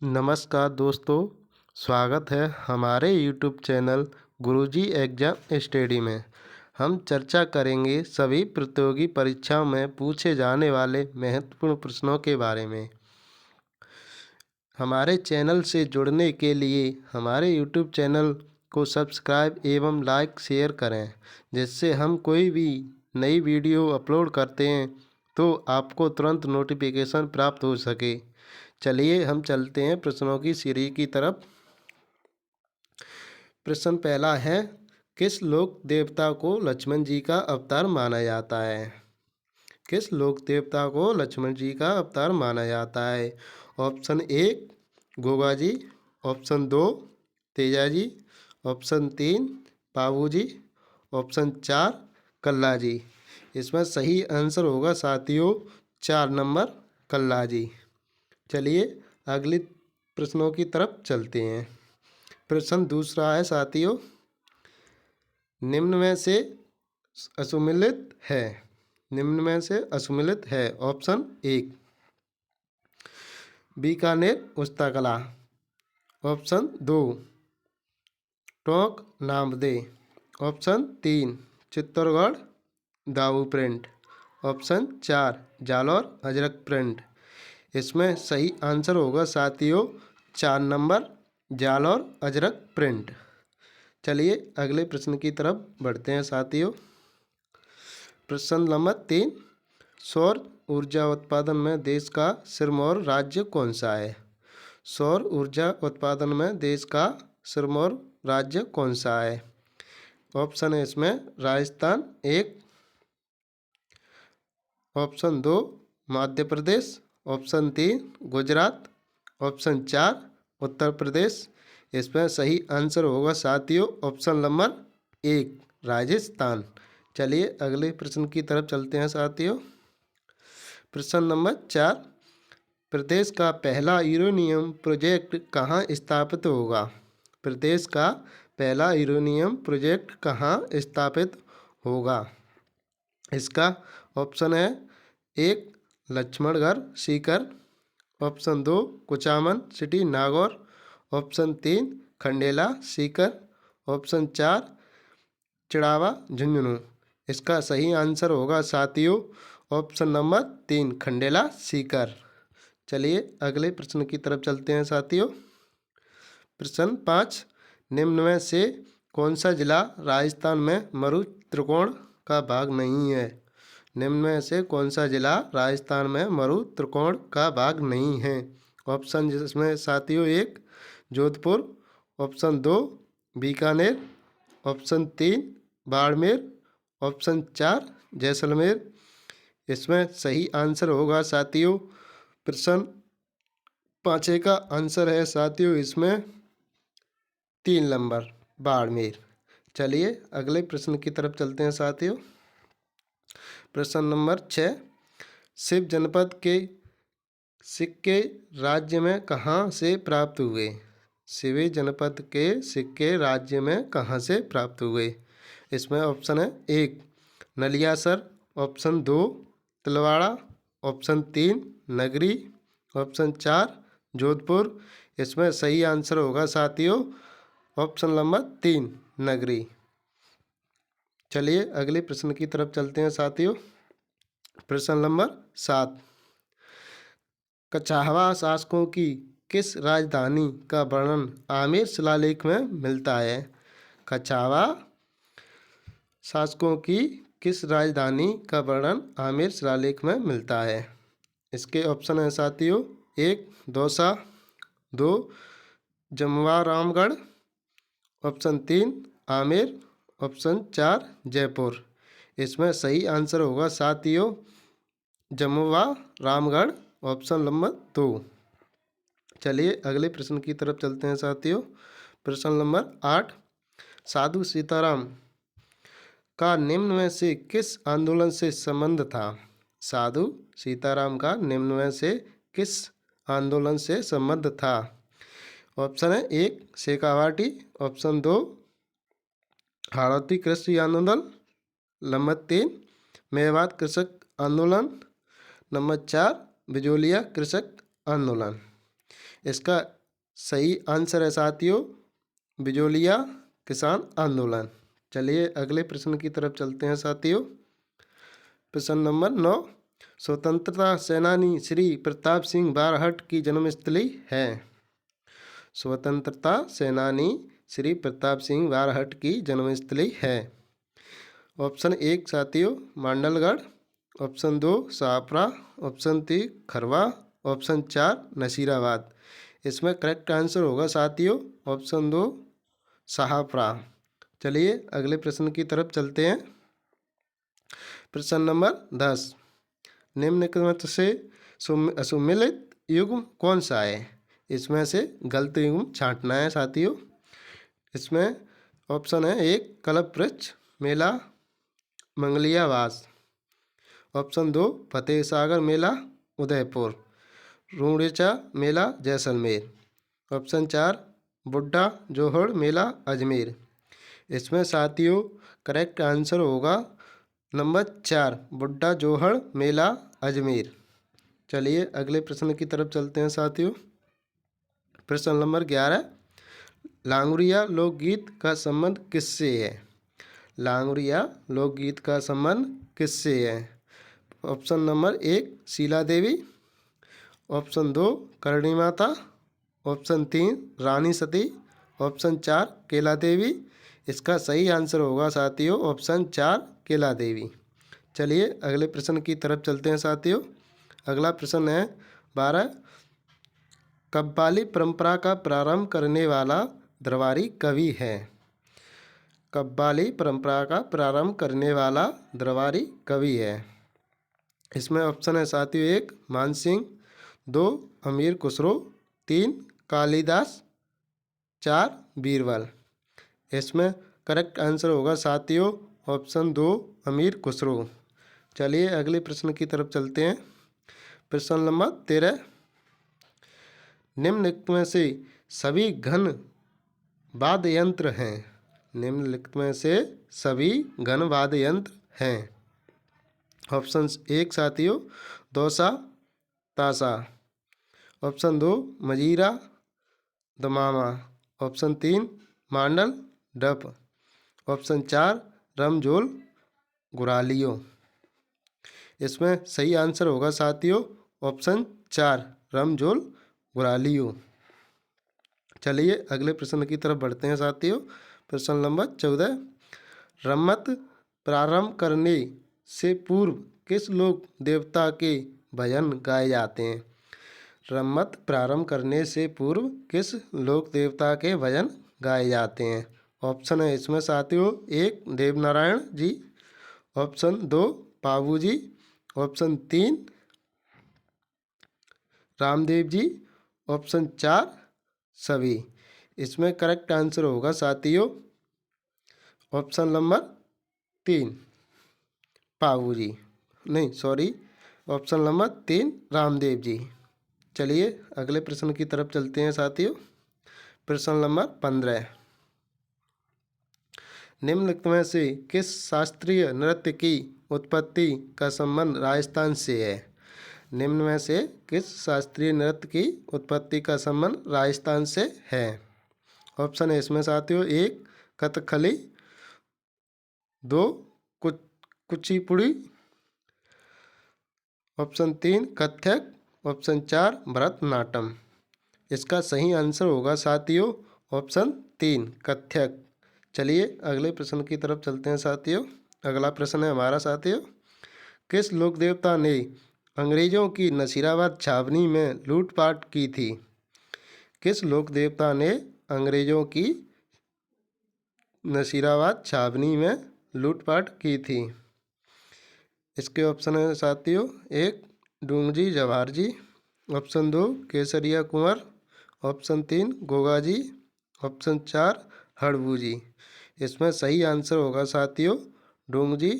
नमस्कार दोस्तों, स्वागत है हमारे यूट्यूब चैनल गुरुजी एग्जाम स्टडी में। हम चर्चा करेंगे सभी प्रतियोगी परीक्षाओं में पूछे जाने वाले महत्वपूर्ण प्रश्नों के बारे में। हमारे चैनल से जुड़ने के लिए हमारे यूट्यूब चैनल को सब्सक्राइब एवं लाइक शेयर करें, जिससे हम कोई भी नई वीडियो अपलोड करते हैं तो आपको तुरंत नोटिफिकेशन प्राप्त हो सके। चलिए हम चलते हैं प्रश्नों की सीरीज की तरफ। प्रश्न पहला है, किस लोक देवता को लक्ष्मण जी का अवतार माना जाता है? किस लोक देवता को लक्ष्मण जी का अवतार माना जाता है? ऑप्शन एक गोगा जी, ऑप्शन दो तेजा जी, ऑप्शन तीन पाबू जी, ऑप्शन चार कल्ला जी। इसमें सही आंसर होगा साथियों 4 नंबर कल्ला जी। चलिए अगले प्रश्नों की तरफ चलते हैं। प्रश्न दूसरा है साथियों, निम्न में से असुमिलित है। निम्न में से असुमिलित है। ऑप्शन एक बीकानेर पुस्तकालय, ऑप्शन दो टोंक नामदे, ऑप्शन तीन चित्तौड़गढ़ दाऊ प्रिंट, ऑप्शन चार जालौर अजरक प्रिंट। इसमें सही आंसर होगा साथियों 4 नंबर जालौर अजरक प्रिंट। चलिए अगले प्रश्न की तरफ बढ़ते हैं साथियों। प्रश्न नंबर 3, सौर ऊर्जा उत्पादन में देश का सिरमौर राज्य कौन सा है? सौर ऊर्जा उत्पादन में देश का सिरमौर राज्य कौन सा है? ऑप्शन है इसमें राजस्थान एक, ऑप्शन दो मध्य प्रदेश, ऑप्शन तीन गुजरात, ऑप्शन चार उत्तर प्रदेश। इसमें सही आंसर होगा साथियों ऑप्शन नंबर एक राजस्थान। चलिए अगले प्रश्न की तरफ चलते हैं साथियों। प्रश्न नंबर 4, प्रदेश का पहला यूरेनियम प्रोजेक्ट कहाँ स्थापित होगा? प्रदेश का पहला यूरेनियम प्रोजेक्ट कहाँ स्थापित होगा? इसका ऑप्शन है एक लक्ष्मणगढ़ सीकर, ऑप्शन दो कुचामन सिटी नागौर, ऑप्शन तीन खंडेला सीकर, ऑप्शन चार चिड़ावा झुंझुनू। इसका सही आंसर होगा साथियों ऑप्शन नंबर तीन खंडेला सीकर। चलिए अगले प्रश्न की तरफ चलते हैं साथियों। प्रश्न 5, निम्न में से कौन सा जिला राजस्थान में मरु त्रिकोण का भाग नहीं है? निम्न में से कौन सा जिला राजस्थान में मरु त्रिकोण का भाग नहीं है? ऑप्शन जिसमें साथियों एक जोधपुर, ऑप्शन दो बीकानेर, ऑप्शन तीन बाड़मेर, ऑप्शन चार जैसलमेर। इसमें सही आंसर होगा साथियों प्रश्न 5 का आंसर है साथियों इसमें 3 नंबर बाड़मेर। चलिए अगले प्रश्न की तरफ चलते हैं साथियों। प्रश्न नंबर 6, शिव जनपद के सिक्के राज्य में कहाँ से प्राप्त हुए? शिव जनपद के सिक्के राज्य में कहाँ से प्राप्त हुए? इसमें ऑप्शन है एक नलियासर, ऑप्शन दो तिलवाड़ा, ऑप्शन तीन नगरी, ऑप्शन चार जोधपुर। इसमें सही आंसर होगा साथियों ऑप्शन नंबर तीन नगरी। चलिए अगले प्रश्न की तरफ चलते हैं साथियों। प्रश्न नंबर 7, कछावा शासकों की किस राजधानी का वर्णन आमेर शिलालेख में मिलता है? कछावा शासकों की किस राजधानी का वर्णन आमेर शिलालेख में मिलता है? इसके ऑप्शन हैं साथियों एक दौसा, दो जमवारामगढ़, ऑप्शन तीन आमेर, ऑप्शन चार जयपुर। इसमें सही आंसर होगा साथियों जमुआ रामगढ़, ऑप्शन नंबर दो। चलिए अगले प्रश्न की तरफ चलते हैं साथियों। प्रश्न नंबर 8, साधु सीताराम का निम्न में से किस आंदोलन से संबंध था? साधु सीताराम का निम्न में से किस आंदोलन से संबंध था? ऑप्शन है एक शेखावाटी, ऑप्शन दो हाड़ौती कृषि आंदोलन, नंबर तीन मेवात कृषक आंदोलन, नंबर चार बिजोलिया कृषक आंदोलन। इसका सही आंसर है साथियों बिजोलिया किसान आंदोलन। चलिए अगले प्रश्न की तरफ चलते हैं साथियों। प्रश्न नंबर 9, स्वतंत्रता सेनानी श्री प्रताप सिंह बारहट की जन्मस्थली है। स्वतंत्रता सेनानी श्री प्रताप सिंह बारहट की जन्मस्थली है। ऑप्शन 1 साथियों Mandalgarh, option 2 Shahpura, option 3 Kharwa, option 4 Nasirabad. इसमें करेक्ट आंसर होगा साथियों ऑप्शन 2 शाहपुरा। चलिए अगले प्रश्न की तरफ चलते हैं। प्रश्न नंबर 10, निम्नलिखित से सुमेलित युग्म कौन सा है। इसमें से गलत युग्म छांटना है साथियों। इसमें ऑप्शन है 1 कल्प वृक्ष मेला मंगलियावास, ऑप्शन 2 फतेह सागर मेला उदयपुर, रूड़ेचा मेला जैसलमेर, ऑप्शन 4 बुड्ढा जोहड़ मेला अजमेर। इसमें साथियों करेक्ट आंसर होगा नंबर 4 बुड्ढा जोहड़ मेला अजमेर। चलिए अगले प्रश्न की तरफ चलते हैं साथियों। प्रश्न नंबर 11, लांगुरिया लोकगीत का संबंध किससे है। लांगुरिया लोकगीत का संबंध किससे है। ऑप्शन नंबर 1 शीला देवी, option 2 Karni Mata, option 3 Rani Sati, option 4 केला देवी। इसका सही आंसर होगा साथियों ऑप्शन 4 केला देवी। चलिए अगले प्रश्न की तरफ चलते हैं साथियों। अगला प्रश्न है 12, कव्वाली परंपरा का प्रारंभ करने वाला दरबारी कवि है। कव्वाली परंपरा का प्रारंभ करने वाला दरबारी कवि है। इसमें ऑप्शन है साथियों 1 मानसिंह, 2 अमीर खुसरो, 3 कालिदास, 4 बीरबल। इसमें करेक्ट आंसर होगा साथियों ऑप्शन 2 अमीर खुसरो। चलिए अगले प्रश्न की तरफ चलते हैं। प्रश्न नंबर 13, निम्नलिखित में से सभी घन वाद्य यंत्र हैं। निम्नलिखित में से सभी घन वाद्य यंत्र हैं। ऑप्शन 1 साथियों दोसा ताशा, ऑप्शन 2 मजीरा दमामा, ऑप्शन 3 मांडल डप, ऑप्शन 4 रमझोल गुरालियो। इसमें सही आंसर होगा साथियों ऑप्शन 4 रमझोल गुरालियो। चलिए अगले प्रश्न की तरफ बढ़ते हैं साथियों। प्रश्न नंबर 14, रम्मत प्रारंभ करने से पूर्व किस लोक देवता के भजन गाए जाते हैं। रम्मत प्रारंभ करने से पूर्व किस लोक देवता के भजन गाए जाते हैं। ऑप्शन है इसमें साथियों 1 देवनारायण जी, ऑप्शन 2 पाबू जी, ऑप्शन 3 रामदेव जी, ऑप्शन 4 सभी। इसमें करेक्ट आंसर होगा साथियों ऑप्शन नंबर 3 पाबू जी, नहीं sorry option number 3 Ramdev ji. चलिए अगले प्रश्न की तरफ चलते हैं साथियों। प्रश्न नंबर 15, निम्नलिखित में से किस शास्त्रीय नृत्य की उत्पत्ति का संबंध राजस्थान से है। निम्न में से किस शास्त्रीय नृत्य की उत्पत्ति का संबंध राजस्थान से है। ऑप्शन है इसमें साथियों 1 कथकली, 2 कुचिपुड़ी, ऑप्शन 3 कथक, ऑप्शन 4 भरतनाट्यम। इसका सही आंसर होगा साथियों ऑप्शन 3 कथक। चलिए अगले प्रश्न की तरफ चलते हैं साथियों। अगला प्रश्न है हमारा साथियों, किस लोक देवता ने अंग्रेजों की नसीराबाद छावनी में लूटपाट की थी। किस लोक देवता ने अंग्रेजों की नसीराबाद छावनी में लूटपाट की थी। इसके ऑप्शन है साथियों 1 डूंगजी जवाहर जी, ऑप्शन 2 केसरिया कुंवर, ऑप्शन 3 गोगा जी, ऑप्शन 4 हड़बू जी। इसमें सही आंसर होगा साथियों डूंगजी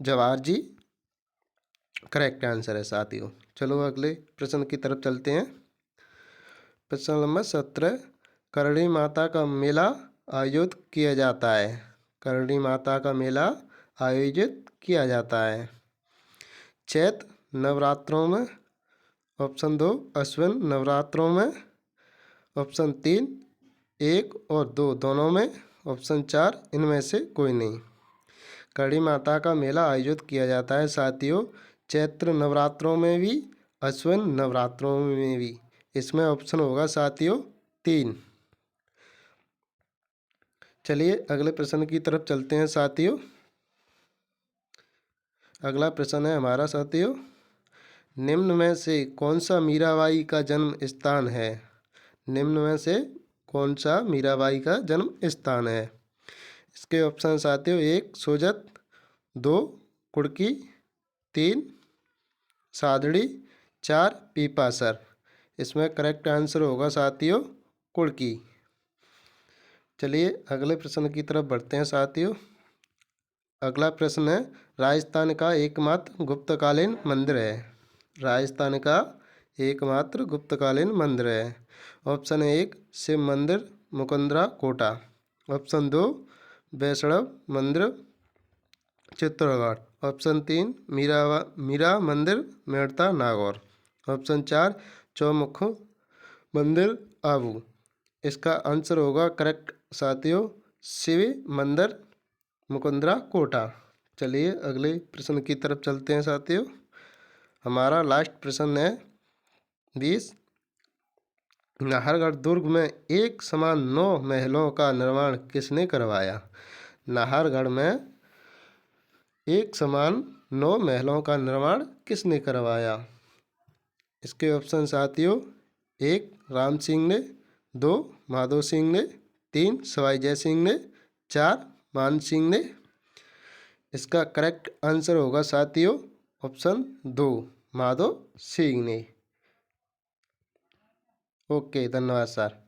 जवाहर जी करेक्ट आंसर है साथियों। चलो अगले प्रश्न की तरफ चलते हैं। प्रश्न नंबर 17, करणी माता का मेला आयोजित किया जाता है। करणी माता का मेला आयोजित किया जाता है चैत्र नवरात्रों में, ऑप्शन 2 अश्विन नवरात्रों में। ऑप्शन 3 1 और 2 दोनों में। ऑप्शन 4 इनमें से कोई नहीं। करणी माता का मेला आयोजित किया जाता है साथियों चैत्र नवरात्रों में भी, अश्विन नवरात्रों में भी। इसमें ऑप्शन होगा साथियों 3। चलिए अगले प्रश्न की तरफ चलते हैं साथियों। अगला प्रश्न है हमारा साथियों, निम्न में से कौन सा मीराबाई का जन्म स्थान है? निम्न में से कौन सा मीराबाई का जन्म स्थान है? इसके ऑप्शन साथियों 1 सोजत, 2 कुड़की, 3 सादड़ी, 4 पीपासर। इसमें करेक्ट आंसर होगा साथियों कुड़की। चलिए अगले प्रश्न की तरफ बढ़ते हैं साथियों। अगला प्रश्न है राजस्थान का एकमात्र गुप्तकालीन मंदिर है। राजस्थान का एकमात्र गुप्तकालीन मंदिर है। ऑप्शन 1 शिव मंदिर मुकुंदरा कोटा। ऑप्शन 2 वैष्णव मंदिर चित्तौड़गढ़। ऑप्शन 3 मीरा मंदिर मेड़ता नागौर। ऑप्शन 4 चौमुख मंदिर आबू। इसका आंसर होगा करेक्ट साथियों शिव मंदिर मुकुंदरा कोटा। चलिए अगले प्रश्न की तरफ चलते हैं साथियों। हमारा लास्ट प्रश्न है 20। नाहरगढ़ दुर्ग में एक समान 9 महलों का निर्माण किसने करवाया? नाहरगढ़ में एक समान 9 महलों का निर्माण किसने करवाया? इसके ऑप्शन साथियों 1 राम सिंह ने, 2 माधो सिंह ने, 3 सवाई जय सिंह ने, 4 मान सिंह ने। इसका करेक्ट आंसर होगा साथियों ऑप्शन 2 माधो सिंह ने। ओके धन्यवाद सर।